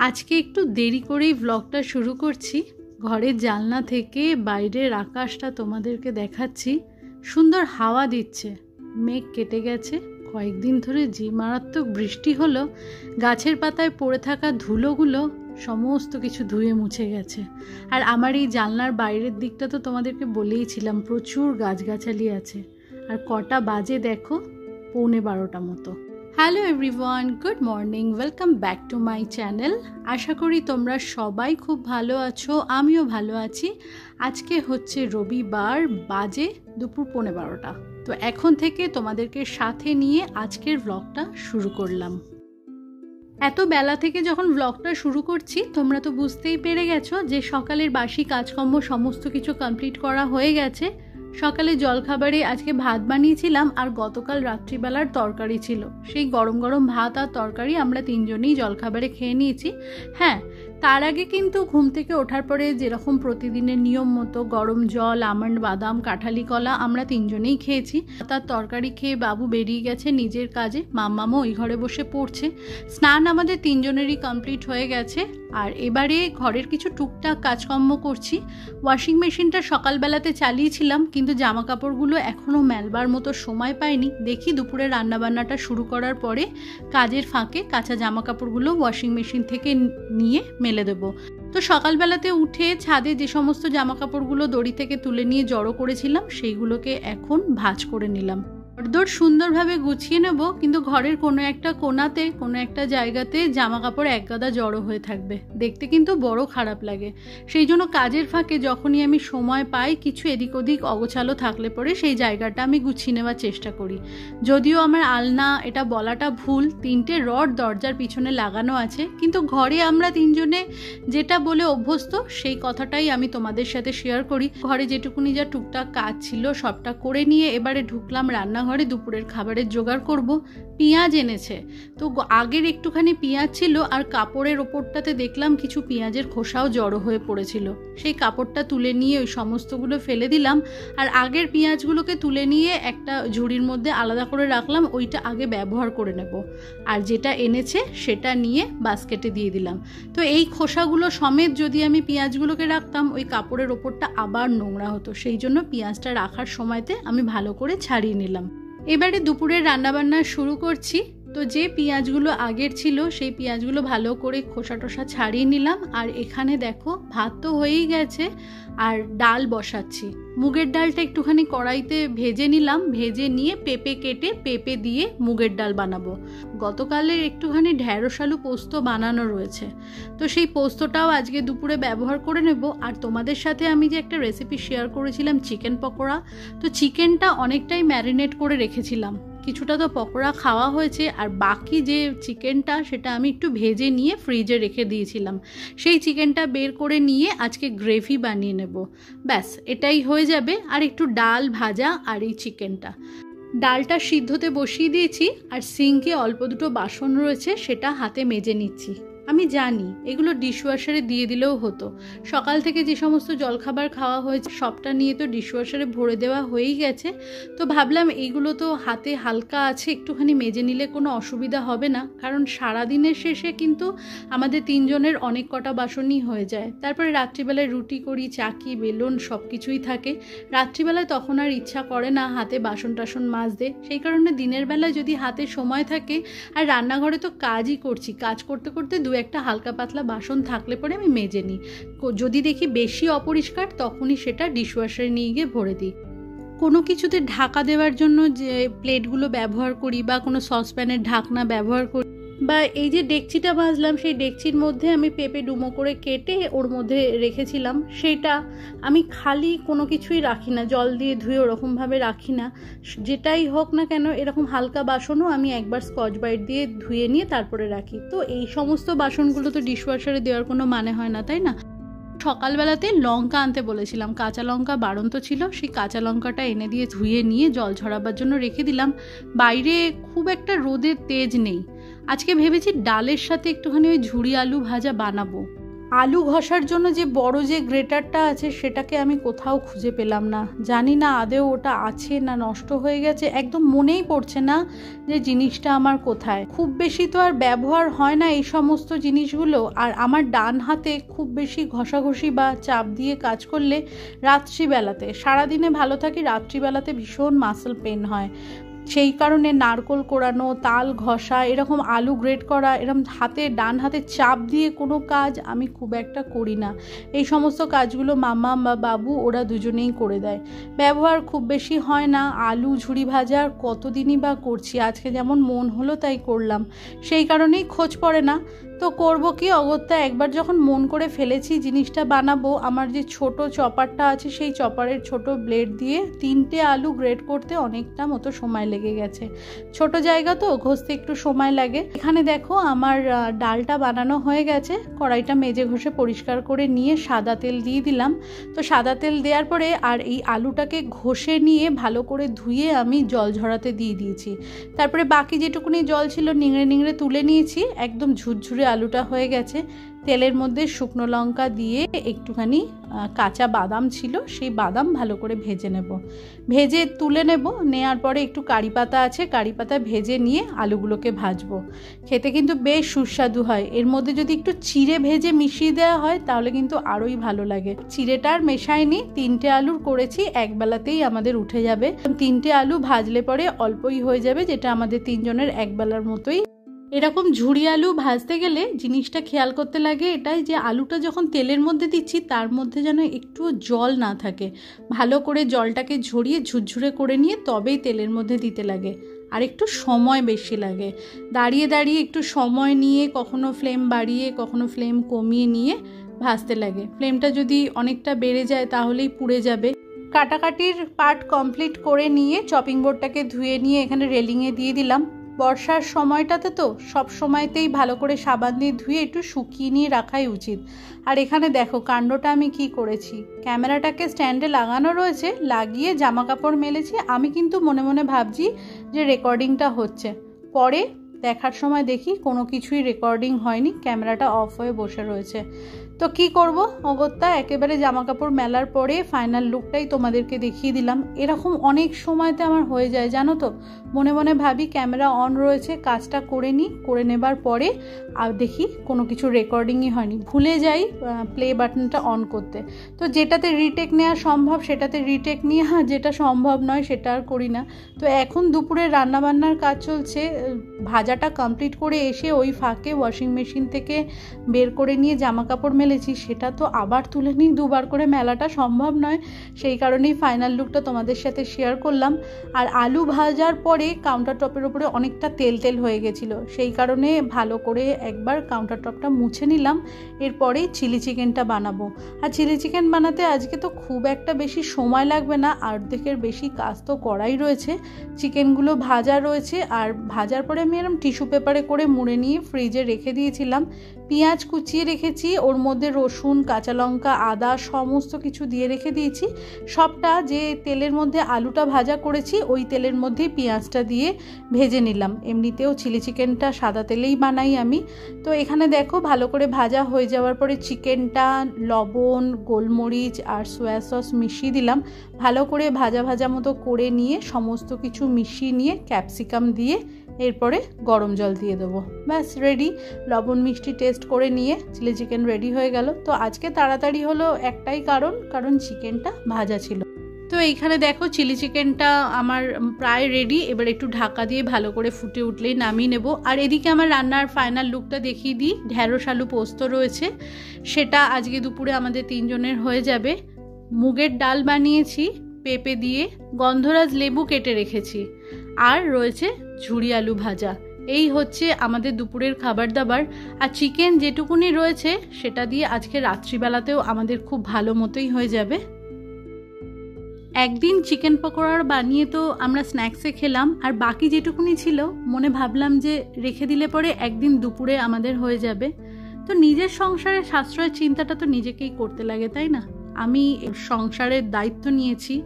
আজকে একটু দেরি করেই ব্লগটা শুরু করছি। ঘরের জানলা থেকে বাইরের আকাশটা তোমাদেরকে দেখাচ্ছি। সুন্দর হাওয়া দিচ্ছে, মেঘ কেটে গেছে। কয়েকদিন ধরে যে মারাত্মক বৃষ্টি হলো, গাছের পাতায় পড়ে থাকা ধুলোগুলো সমস্ত কিছু ধুয়ে মুছে গেছে। আর আমার এই জানলার বাইরের দিকটা তো তোমাদেরকে বলেইছিলাম প্রচুর গাছগাছালি আছে। আর কটা বাজে দেখো, 11:15 মতো। Hello everyone, good morning, welcome back to my channel. আশা করি তোমরা সবাই খুব ভালো আছো, আমিও ভালো আছি। আজকে হচ্ছে রবিবার, বাজে দুপুর 11:15। তো এখন থেকে তোমাদেরকে সাথে নিয়ে আজকের ব্লগটা শুরু করলাম। এত বেলা থেকে যখন ব্লগটা শুরু করছি, তোমরা তো বুঝতেই পেরে গেছো যে সকালের বাসি কাজকর্ম সমস্ত কিছু কমপ্লিট করা হয়ে গেছে। সকালে জলখাবারে আজকে ভাত বানিয়েছিলাম, আর গতকাল রাত্রিবেলার তরকারি ছিল। সেই গরম গরম ভাত আর তরকারি আমরা তিনজনেই জলখাবারে খেয়ে নিয়েছি। হ্যাঁ, তার আগে কিন্তু ঘুম থেকে ওঠার পরে যেরকম প্রতিদিনের নিয়ম মতো গরম জল, আমন্ড, বাদাম, কাঁঠালি কলা আমরা তিনজনেই খেয়েছি। তার তরকারি খেয়ে বাবু বেরিয়ে গেছে নিজের কাজে, মাম্মামও ওই ঘরে বসে পড়ছে। স্নান আমাদের তিনজনেরই কমপ্লিট হয়ে গেছে। আর এবারে ঘরের কিছু টুকটাক কাজকর্ম করছি। ওয়াশিং মেশিনটা সকালবেলাতে চালিয়েছিলাম, কিন্তু জামা কাপড়গুলো এখনও মেলবার মতো সময় পাইনি। দেখি দুপুরে রান্নাবান্নাটা শুরু করার পরে কাজের ফাঁকে কাঁচা জামা কাপড়গুলো ওয়াশিং মেশিন থেকে নিয়ে মেলে দেবো। তো সকালবেলাতে উঠে ছাদে যে সমস্ত জামা কাপড়গুলো দড়ি থেকে তুলে নিয়ে জড়ো করেছিলাম, সেইগুলোকে এখন ভাঁজ করে নিলাম। ঘরদোর সুন্দরভাবে গুছিয়ে নেব, কিন্তু ঘরের কোনো একটা কোণাতে, কোনো একটা জায়গাতে জামা কাপড় একগাদা জড়ো হয়ে থাকবে, দেখতে কিন্তু বড় খারাপ লাগে। সেই জন্য কাজের ফাঁকে যখনই আমি সময় পাই, কিছু এদিক ওদিক অগোছালো থাকলে পরে সেই জায়গাটা আমি গুছিয়ে নেওয়ার চেষ্টা করি। যদিও আমার আলনা, এটা বলাটা ভুল, 3টে রড দরজার পিছনে লাগানো আছে, কিন্তু ঘরে আমরা তিনজনে যেটা বলে অভ্যস্ত সেই কথাটাই আমি তোমাদের সাথে শেয়ার করি। ঘরে যেটুকুনি যা টুকটাক কাজ ছিল সবটা করে নিয়ে এবারে ঢুকলাম রান্নাঘরে দুপুরের খাবারের জোগাড় করব। পেঁয়াজ এনেছে, তো আগের একটুখানি পেঁয়াজ ছিল, আর কাপড়ের ওপরটাতে দেখলাম কিছু পেঁয়াজের খোসাও জড়ো হয়ে পড়েছিল। সেই কাপড়টা তুলে নিয়ে ওই সমস্তগুলো ফেলে দিলাম, আর আগের পেঁয়াজগুলোকে তুলে নিয়ে একটা ঝুড়ির মধ্যে আলাদা করে রাখলাম, ওইটা আগে ব্যবহার করে নেব। আর যেটা এনেছে সেটা নিয়ে বাস্কেটে দিয়ে দিলাম। তো এই খোসাগুলো সমেত যদি আমি পেঁয়াজগুলোকে রাখতাম, ওই কাপড়ের ওপরটা আবার নোংরা হতো। সেই জন্য পেঁয়াজটা রাখার সময়তে আমি ভালো করে ছাড়িয়ে নিলাম। এবারে দুপুরের রান্নাবান্না শুরু করছি। তো যে পেঁয়াজগুলো আগের ছিল সেই পেঁয়াজগুলো ভালো করে খোসা টোসা ছাড়িয়ে নিলাম। আর এখানে দেখো ভাত তো হয়েই গেছে, আর ডাল বসাচ্ছি। মুগের ডালটা একটুখানি কড়াইতে ভেজে নিলাম, ভেজে নিয়ে পেঁপে কেটে পেঁপে দিয়ে মুগের ডাল বানাবো। গতকালের একটুখানি ঢ্যাঁড়স আলু পোস্ত বানানো রয়েছে, তো সেই পোস্তটাও আজকে দুপুরে ব্যবহার করে নেব। আর তোমাদের সাথে আমি যে একটা রেসিপি শেয়ার করেছিলাম চিকেন পকোড়া, তো চিকেনটা অনেকটাই ম্যারিনেট করে রেখেছিলাম। কিছুটা তো পকোড়া খাওয়া হয়েছে, আর বাকি যে চিকেনটা সেটা আমি একটু ভেজে নিয়ে ফ্রিজে রেখে দিয়েছিলাম। সেই চিকেনটা বের করে নিয়ে আজকে গ্রেভি বানিয়ে নেব। ব্যাস, এটাই হয়ে যাবে। আর একটু ডাল ভাজা আর এই চিকেনটা। ডালটা সিদ্ধতে বসিয়ে দিয়েছি, আর সিঙ্কে অল্প দুটো বাসন রয়েছে, সেটা হাতে মেজে নিচ্ছি। আমি জানি এগুলো ডিশওয়াশারে দিয়ে দিলেও হতো। সকাল থেকে যে সমস্ত জলখাবার খাওয়া হয়েছে সবটা নিয়ে তো ডিশওয়াশারে ভরে দেওয়া হয়েই গেছে। তো ভাবলাম এইগুলো তো হাতে হালকা আছে, একটুখানি মেজে নিলে কোনো অসুবিধা হবে না, কারণ সারাদিনের শেষে কিন্তু আমাদের তিনজনের অনেক কটা বাসনই হয়ে যায়। তারপরে রাত্রিবেলায় রুটি করি, চাকি, বেলুন সব কিছুই থাকে। রাত্রিবেলায় তখন আর ইচ্ছা করে না হাতে বাসন টাসন মাজতে। সেই কারণে দিনের বেলায় যদি হাতে সময় থাকে, আর রান্নাঘরে তো কাজই করছি, কাজ করতে করতে একটা হালকা পাতলা বাসন থাকলে পরে আমি মেজে নিই। যদি দেখি বেশি অপরিষ্কার, তখনই সেটা ডিশওয়াশারে নিয়ে গিয়ে ভরে দিই। কোনো কিছুতে ঢাকা দেওয়ার জন্য যে প্লেটগুলো ব্যবহার করি, বা কোনো সসপ্যানের ঢাকনা ব্যবহার করি, বা এই যে ডেকচিটা ভাজলাম, সেই ডেকচির মধ্যে আমি পেঁপে ডুমো করে কেটে ওর মধ্যে রেখেছিলাম, সেটা আমি খালি কোনো কিছুই রাখি না, জল দিয়ে ধুয়ে ওরকমভাবে রাখি না। যেটাই হোক না কেন, এরকম হালকা বাসনও আমি একবার স্কচ ব্রাইট দিয়ে ধুয়ে নিয়ে তারপরে রাখি। তো এই সমস্ত বাসনগুলো তো ডিশওয়াশারে দেওয়ার কোনো মানে হয় না, তাই না? সকালবেলাতে লঙ্কা আনতে বলেছিলাম, কাঁচা লঙ্কা বাড়ন্ত ছিল, সেই কাঁচা লঙ্কাটা এনে দিয়ে ধুয়ে নিয়ে জল ঝরাবার জন্য রেখে দিলাম। বাইরে খুব একটা রোদের তেজ নেই। আজকে ভেবেছি ডালের সাথে একটুখানি ওই ঝুড়ি আলু ভাজা বানাবো। আলু ঘষার জন্য যে বড় যে গ্রেটারটা আছে সেটাকে আমি কোথাও খুঁজে পেলাম না, জানি না আদৌ ওটা আছে না নষ্ট হয়ে গেছে, একদম মনেই পড়ছে না যে জিনিসটা আমার কোথায়। খুব বেশি তো আর ব্যবহার হয় না এই সমস্ত জিনিসগুলো, আর আমার ডান হাতে খুব বেশি ঘষাঘষি বা চাপ দিয়ে কাজ করলে রাত্রিবেলাতে, সারাদিনে ভালো থাকি, রাত্রিবেলাতে ভীষণ মাসল পেন হয়। সেই কারণে নারকোল কোড়ানো, তাল ঘষা, এরকম আলু গ্রেট করা, এরকম হাতে ডান হাতে চাপ দিয়ে কোনো কাজ আমি খুব একটা করি না। এই সমস্ত কাজগুলো মামা বা বাবু ওরা দুজনেই করে দেয়, ব্যবহার খুব বেশি হয় না। আলু ঝুড়ি ভাজা কতদিনই বা করছি, আজকে যেমন মন হলো তাই করলাম, সেই কারণেই খোঁজ পড়ে না। তো করব কি, অগত্যা একবার যখন মন করে ফেলেছি জিনিসটা বানাবো, আমার যে ছোট চপারটা আছে সেই চপারের ছোট ব্লেড দিয়ে 3টে আলু গ্রেট করতে অনেকটা মতো সময় লেগে গেছে। ছোট জায়গা তো ঘষতে একটু সময় লাগে। এখানে দেখো আমার ডালটা বানানো হয়ে গেছে, কড়াইটা মেজে ঘষে পরিষ্কার করে নিয়ে সাদা তেল দিয়ে দিলাম। তো সাদা তেল দেওয়ার পরে আর এই আলুটাকে ঘষে নিয়ে ভালো করে ধুয়ে আমি জল ঝরাতে দিয়ে দিয়েছি। তারপরে বাকি যেটুকুনি জল ছিল নিংড়ে নিংড়ে তুলে নিয়েছি, একদম ঝুরঝুরে আলুটা হয়ে গেছে। তেলের মধ্যে শুকনো লঙ্কা দিয়ে একটুখানি কাঁচা বাদাম ছিল, সেই বাদাম ভালো করে ভেজে নেব, ভেজে তুলে নেব। নেওয়ার পরে একটু কারি পাতা আছে, কারি পাতা ভেজে নিয়ে আলুগুলোকে ভাজবো। খেতে কিন্তু বেশ সুস্বাদু হয়। এর মধ্যে যদি একটু চিড়ে ভেজে মিশিয়ে দেওয়া হয় তাহলে কিন্তু আরোই ভালো লাগে। চিড়েটা আর মেশাইনি, 3টে আলুর করেছি, একবেলাতেই আমাদের উঠে যাবে। 3টে আলু ভাজলে পরে অল্পই হয়ে যাবে, যেটা আমাদের 3 জনের একবেলার মতোই। এরকম ঝুড়ি আলু ভাজতে গেলে জিনিসটা খেয়াল করতে লাগে এটাই যে আলুটা যখন তেলের মধ্যে দিচ্ছি তার মধ্যে যেন একটু জল না থাকে, ভালো করে জলটাকে ঝরিয়ে ঝুরঝুরে করে নিয়ে তবেই তেলের মধ্যে দিতে লাগে। আর একটু সময় বেশি লাগে, দাঁড়িয়ে দাঁড়িয়ে একটু সময় নিয়ে কখনো ফ্লেম বাড়িয়ে কখনো ফ্লেম কমিয়ে নিয়ে ভাজতে লাগে। ফ্লেমটা যদি অনেকটা বেড়ে যায় তাহলেই পুড়ে যাবে। কাটাকাটির পার্ট কমপ্লিট করে নিয়ে চপিং বোর্ডটাকে ধুয়ে নিয়ে এখানে রেলিংয়ে দিয়ে দিলাম। বর্ষার সময়টাতে তো সব সময়তেই ভালো করে সাবান দিয়ে ধুয়ে একটু শুকিয়ে নিয়ে রাখাই উচিত। আর এখানে দেখো কাণ্ডটা আমি কি করেছি, ক্যামেরাটাকে স্ট্যান্ডে লাগানো রয়েছে, লাগিয়ে জামা কাপড় মেলেছি। আমি কিন্তু মনে মনে ভাবছি যে রেকর্ডিংটা হচ্ছে, পরে দেখার সময় দেখি কোনো কিছুই রেকর্ডিং হয়নি, ক্যামেরাটা অফ হয়ে বসে রয়েছে। তো কি করব, অগত্যা একেবারে জামা কাপড় মেলার পরে ফাইনাল লুকটাই তোমাদেরকে দেখিয়ে দিলাম। এরকম অনেক সময়তে আমার হয়ে যায় জানো তো, মনে মনে ভাবি ক্যামেরা অন রয়েছে, কাজটা করে নিই, করে নেবার পরে আর দেখি কোনো কিছু রেকর্ডিংই হয়নি, ভুলে যাই প্লে বাটনটা অন করতে। তো যেটাতে রিটেক নেওয়া সম্ভব সেটাতে রিটেক নিয়ে, যেটা সম্ভব নয় সেটা আর করি না। তো এখন দুপুরে রান্নাবান্নার কাজ চলছে, ভাজাটা কমপ্লিট করে এসে ওই ফাঁকে ওয়াশিং মেশিন থেকে বের করে নিয়ে জামা কাপড় মেলেছি, সেটা তো আবার তুলে নিই, দুবার করে মেলাটা সম্ভব নয়। সেই কারণেই ফাইনাল লুকটা তোমাদের সাথে শেয়ার করলাম। আর আলু ভাজার পরে কাউন্টার টপের উপরে অনেকটা তেল তেল হয়ে গেছিলো, সেই কারণে ভালো করে একবার কাউন্টার টপটা মুছে নিলাম। এরপরেই চিলি চিকেনটা বানাবো। আর চিলি চিকেন বানাতে আজকে তো খুব একটা বেশি সময় লাগবে না, অর্ধেকের বেশি কাজ তো করাই রয়েছে। চিকেনগুলো ভাজা রয়েছে, আর ভাজার পরে আমি এরকম টিস্যু পেপারে করে মুড়ে নিয়ে ফ্রিজে রেখে দিয়েছিলাম। পেঁয়াজ কুচিয়ে রেখেছি, ওর মধ্যে রসুন, কাঁচা লঙ্কা, আদা সমস্ত কিছু দিয়ে রেখে দিয়েছি। সবটা যে তেলের মধ্যে আলুটা ভাজা করেছি ওই তেলের মধ্যেই পেঁয়াজটা দিয়ে ভেজে নিলাম। এমনিতেও চিলি চিকেনটা সাদা তেলেই বানাই আমি। তো এখানে দেখো ভালো করে ভাজা হয়ে যাওয়ার পরে চিকেনটা লবণ, গোলমরিচ আর সয়া সস মিশিয়ে দিলাম। ভালো করে ভাজা ভাজা মতো করে নিয়ে সমস্ত কিছু মিশিয়ে নিয়ে ক্যাপসিকাম দিয়ে এরপরে গরম জল দিয়ে দেবো, ব্যাস রেডি। লবণ মিষ্টি টেস্ট করে নিয়ে চিলি চিকেন রেডি হয়ে গেল। তো আজকে তাড়াতাড়ি হলো একটাই কারণ চিকেনটা ভাজা ছিল। তো এইখানে দেখো চিলি চিকেনটা আমার প্রায় রেডি, এবার একটু ঢাকা দিয়ে ভালো করে ফুটে উঠলেই নামিয়ে নেব। আর এদিকে আমার রান্নার ফাইনাল লুকটা দেখিয়ে দিই। ঢ্যাঁড়স আলু পোস্ত রয়েছে, সেটা আজকে দুপুরে আমাদের 3 জনের হয়ে যাবে। মুগের ডাল বানিয়েছি পেঁপে দিয়ে, গন্ধরাজ লেবু কেটে রেখেছি, আর রয়েছে ঝুড়ি আলু ভাজা। এই হচ্ছে আমাদের দুপুরের খাবার দাবার। আর চিকেন যেটুকুনি রয়েছে সেটা দিয়ে আজকে রাত্রিবেলাতেও আমাদের খুব ভালো মতোই হয়ে যাবে। একদিন চিকেন পকোড়া বানিয়ে তো আমরা স্ন্যাক্সে খেলাম, আর বাকি যেটুকুনি ছিল মনে ভাবলাম যে রেখে দিলে পরে একদিন দুপুরে আমাদের হয়ে যাবে। তো নিজের সংসারে সাশ্রয়ের চিন্তাটা তো নিজেকেই করতে লাগে, তাই না? আমি সংসারের দায়িত্ব নিয়েছি,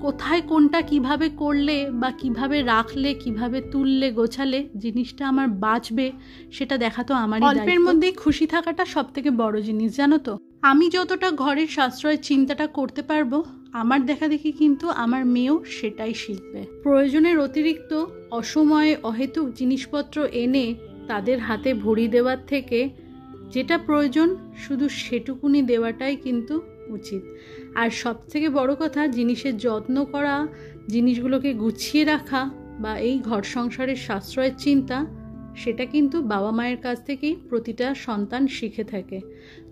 কোথায় কোনটা কিভাবে করলে বা কিভাবে রাখলে, কিভাবে তুললে গোছালে জিনিসটা আমার বাঁচবে, সেটা দেখা তো আমারই দায়িত্ব। অল্পের মধ্যেই খুশি থাকাটা সব থেকে বড় জিনিস, জানো তো। আমি যতটা ঘরের সাশ্রয়ের চিন্তাটা করতে পারবো, আমার দেখা দেখি কিন্তু আমার মেয়েও সেটাই শিখবে। প্রয়োজনের অতিরিক্ত অসময়ে অহেতুক জিনিসপত্র এনে তাদের হাতে ভরি দেওয়ার থেকে যেটা প্রয়োজন শুধু সেটুকুনি দেওয়াটাই কিন্তু উচিত। আর সবথেকে বড় কথা, জিনিসের যত্ন করা, জিনিসগুলোকে গুছিয়ে রাখা বা এই ঘর সংসারের সাশ্রয়ের চিন্তা, সেটা কিন্তু বাবা মায়ের কাছ থেকেই প্রতিটা সন্তান শিখে থাকে।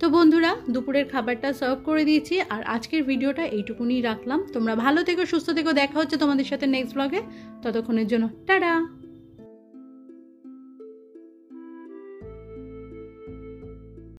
তো বন্ধুরা, দুপুরের খাবারটা সার্ভ করে দিয়েছি, আর আজকের ভিডিওটা এইটুকুনি রাখলাম। তোমরা ভালো থেকো, সুস্থ থেকো, দেখা হচ্ছে তোমাদের সাথে নেক্সট ব্লগে। ততক্ষণের জন্য টাটা।